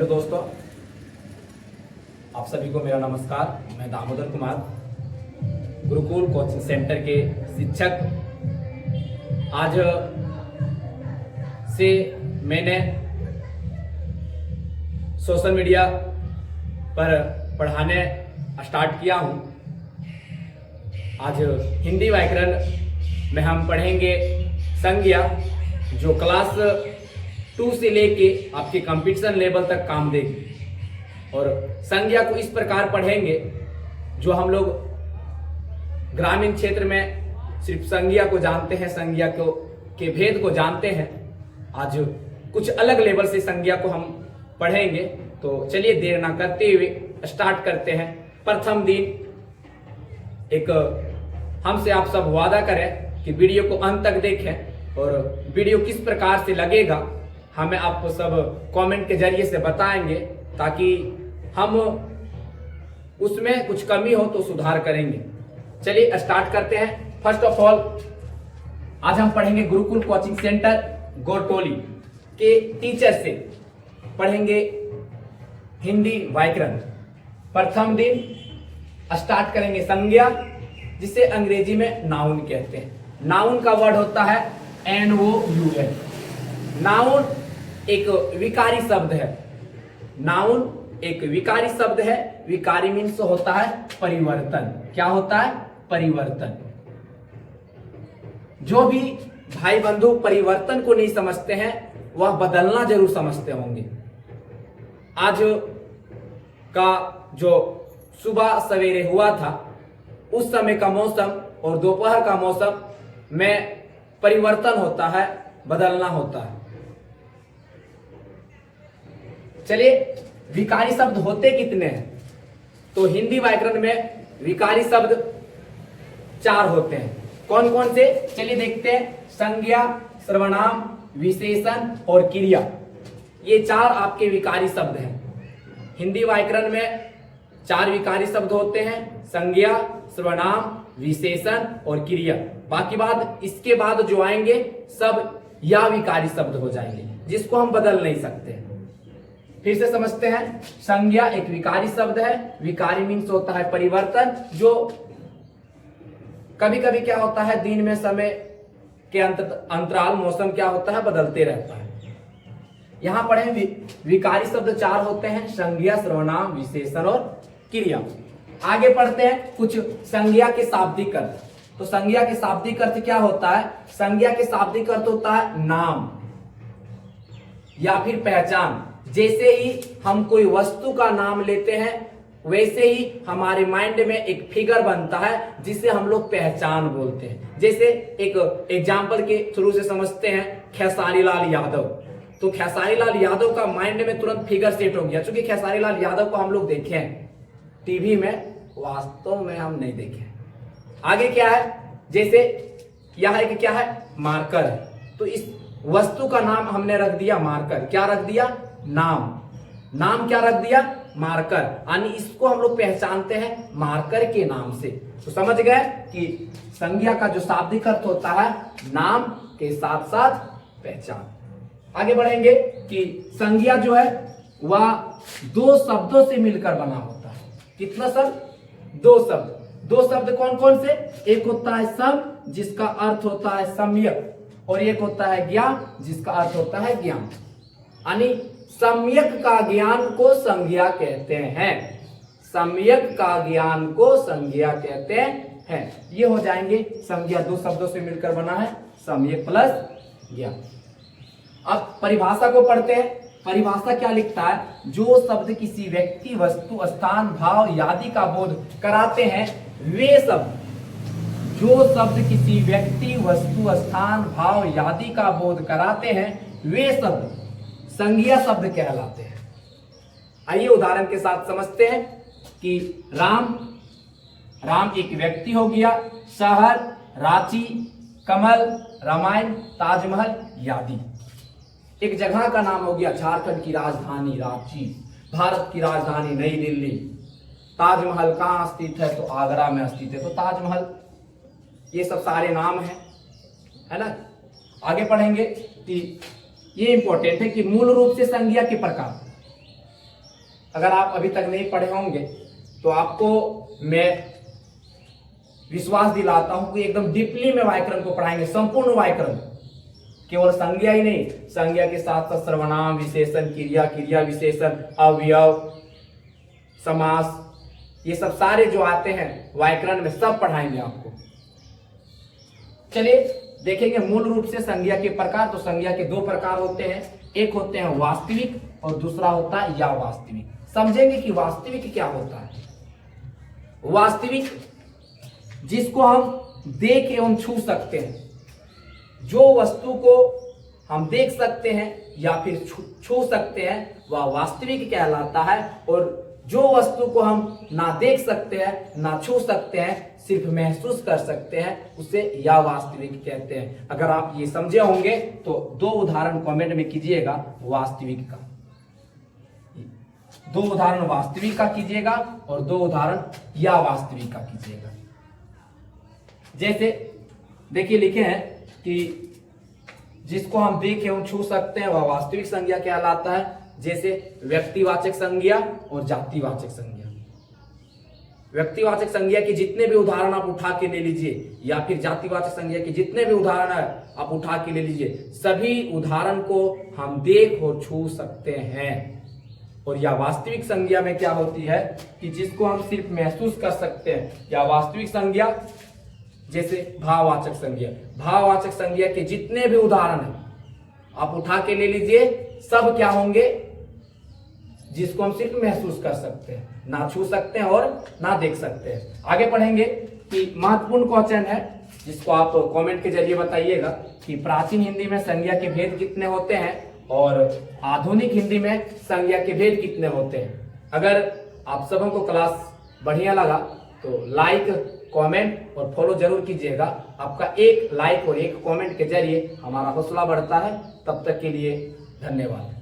दोस्तों, आप सभी को मेरा नमस्कार। मैं दामोदर कुमार, गुरुकुल कोचिंग सेंटर के शिक्षक। आज से मैंने सोशल मीडिया पर पढ़ाने स्टार्ट किया हूँ। आज हिंदी व्याकरण में हम पढ़ेंगे संज्ञा, जो क्लास 2 से लेके आपके कंपटीशन लेवल तक काम देगी। और संज्ञा को इस प्रकार पढ़ेंगे जो हम लोग ग्रामीण क्षेत्र में सिर्फ संज्ञा को जानते हैं, संज्ञा को के भेद को जानते हैं। आज कुछ अलग लेवल से संज्ञा को हम पढ़ेंगे। तो चलिए देर ना करते हुए स्टार्ट करते हैं। प्रथम दिन एक हमसे आप सब वादा करें कि वीडियो को अंत तक देखें और वीडियो किस प्रकार से लगेगा हमें आप सब कमेंट के जरिए से बताएंगे, ताकि हम उसमें कुछ कमी हो तो सुधार करेंगे। चलिए स्टार्ट करते हैं। फर्स्ट ऑफ ऑल आज हम पढ़ेंगे गुरुकुल कोचिंग सेंटर गोरटोली के टीचर से पढ़ेंगे हिंदी व्याकरण। प्रथम दिन स्टार्ट करेंगे संज्ञा, जिसे अंग्रेजी में नाउन कहते हैं। नाउन का वर्ड होता है NOUN। नाउन एक विकारी शब्द है। नाउन एक विकारी शब्द है। विकारी मीन्स होता है परिवर्तन। क्या होता है? परिवर्तन। जो भी भाई बंधु परिवर्तन को नहीं समझते हैं वह बदलना जरूर समझते होंगे। आज का जो सुबह सवेरे हुआ था, उस समय का मौसम और दोपहर का मौसम में परिवर्तन होता है, बदलना होता है। चलिए, विकारी शब्द होते कितने हैं? तो हिंदी व्याकरण में विकारी शब्द 4 होते हैं। कौन कौन से? चलिए देखते हैं। संज्ञा, सर्वनाम, विशेषण और क्रिया, ये 4 आपके विकारी शब्द हैं। हिंदी व्याकरण में 4 विकारी शब्द होते हैं: संज्ञा, सर्वनाम, विशेषण और क्रिया। बाकी बात इसके बाद जो आएंगे सब या विकारी शब्द हो जाएंगे, जिसको हम बदल नहीं सकते। फिर से समझते हैं। संज्ञा एक विकारी शब्द है। विकारी मीन्स होता है परिवर्तन, जो कभी कभी क्या होता है, दिन में समय के अंतराल मौसम क्या होता है, बदलते रहता है। यहां पढ़े विकारी शब्द 4 होते हैं: संज्ञा, सर्वनाम, विशेषण और क्रिया। आगे पढ़ते हैं कुछ संज्ञा के शाब्दिक अर्थ। तो संज्ञा के शाब्दिक अर्थ क्या होता है? संज्ञा के शाब्दिक अर्थ होता है नाम या फिर पहचान। जैसे ही हम कोई वस्तु का नाम लेते हैं, वैसे ही हमारे माइंड में एक फिगर बनता है जिसे हम लोग पहचान बोलते हैं। जैसे एक एग्जाम्पल के थ्रू से समझते हैं, खेसारी लाल यादव। तो खेसारी लाल यादव का माइंड में तुरंत फिगर सेट हो गया, क्योंकि खेसारी लाल यादव को हम लोग देखे हैं टीवी में, वास्तव में हम नहीं देखे। आगे क्या है? जैसे यह है कि क्या है, मार्कर। तो इस वस्तु का नाम हमने रख दिया मार्कर। क्या रख दिया? नाम। नाम क्या रख दिया? मार्कर। यानी इसको हम लोग पहचानते हैं मार्कर के नाम से। तो समझ गए कि संज्ञा का जो शाब्दिक अर्थ होता है नाम के साथ साथ पहचान। आगे बढ़ेंगे कि संज्ञा जो है वह 2 शब्दों से मिलकर बना होता है। कितना शब्द? 2 शब्द। 2 शब्द कौन कौन से? एक होता है सम, जिसका अर्थ होता है सम्यक, और एक होता है ज्ञान, जिसका अर्थ होता है ज्ञान। यानी सम्यक का ज्ञान को संज्ञा कहते हैं। सम्यक का ज्ञान को संज्ञा कहते हैं। ये हो जाएंगे संज्ञा 2 शब्दों से मिलकर बना है, सम्यक प्लस ज्ञान। अब परिभाषा को पढ़ते हैं। परिभाषा क्या लिखता है? जो शब्द किसी व्यक्ति, वस्तु, स्थान, भाव आदि का बोध कराते हैं, वे शब्द। जो शब्द किसी व्यक्ति, वस्तु, स्थान, भाव आदि का बोध कराते हैं, वे शब्द संज्ञा शब्द कहलाते हैं। आइए उदाहरण के साथ समझते हैं कि राम एक व्यक्ति हो गया। शहर, रांची, कमल, रामायण, ताजमहल आदि। एक जगह का नाम हो गया, झारखंड की राजधानी रांची, भारत की राजधानी नई दिल्ली। ताजमहल कहाँ स्थित है? तो आगरा में स्थित है। तो ताजमहल, ये सब सारे नाम हैं, है ना। आगे पढ़ेंगे कि ये इंपॉर्टेंट है कि मूल रूप से संज्ञा के प्रकार। अगर आप अभी तक नहीं पढ़े होंगे तो आपको मैं विश्वास दिलाता हूं कि एकदम डीपली में व्याकरण को पढ़ाएंगे, संपूर्ण व्याकरण, केवल संज्ञा ही नहीं, संज्ञा के साथ साथ सर्वनाम, विशेषण, क्रिया, क्रिया विशेषण, अवयव, समास, ये सब सारे जो आते हैं व्याकरण में सब पढ़ाएंगे आपको। चलिए देखेंगे मूल रूप से संज्ञा के प्रकार। तो संज्ञा के दो प्रकार होते हैं, एक होते हैं वास्तविक और दूसरा होता है अवास्तविक। समझेंगे कि वास्तविक क्या होता है। वास्तविक जिसको हम देख एवं छू सकते हैं, जो वस्तु को हम देख सकते हैं या फिर छू सकते हैं वह वास्तविक कहलाता है, और जो वस्तु को हम ना देख सकते हैं ना छू सकते हैं, सिर्फ महसूस कर सकते हैं, उसे अवास्तविक कहते हैं। अगर आप ये समझे होंगे तो दो उदाहरण कमेंट में कीजिएगा वास्तविक का, दो उदाहरण वास्तविक का कीजिएगा और दो उदाहरण अवास्तविक का कीजिएगा। जैसे देखिए लिखे हैं कि जिसको हम देख एवं छू सकते हैं वह वास्तविक संज्ञा कहलाता है, जैसे व्यक्तिवाचक संज्ञा और जातिवाचक संज्ञा। व्यक्तिवाचक संज्ञा के जितने भी उदाहरण आप उठा के ले लीजिए या फिर जातिवाचक संज्ञा के जितने भी उदाहरण है आप उठा के ले लीजिए, सभी उदाहरण को हम देख और छू सकते हैं। और या वास्तविक संज्ञा में क्या होती है कि जिसको हम सिर्फ महसूस कर सकते हैं। या वास्तविक संज्ञा जैसे भाववाचक संज्ञा, भाववाचक संज्ञा के जितने भी उदाहरण हैं आप उठा के ले लीजिए, सब क्या होंगे, जिसको हम सिर्फ महसूस कर सकते हैं, ना छू सकते हैं और ना देख सकते हैं। आगे पढ़ेंगे कि महत्वपूर्ण क्वेश्चन है जिसको आप कमेंट के जरिए बताइएगा कि प्राचीन हिंदी में संज्ञा के भेद कितने होते हैं और आधुनिक हिंदी में संज्ञा के भेद कितने होते हैं। अगर आप सबों को क्लास बढ़िया लगा तो लाइक, कमेंट और फॉलो जरूर कीजिएगा। आपका एक लाइक और एक कमेंट के जरिए हमारा हौसला बढ़ता है। तब तक के लिए धन्यवाद।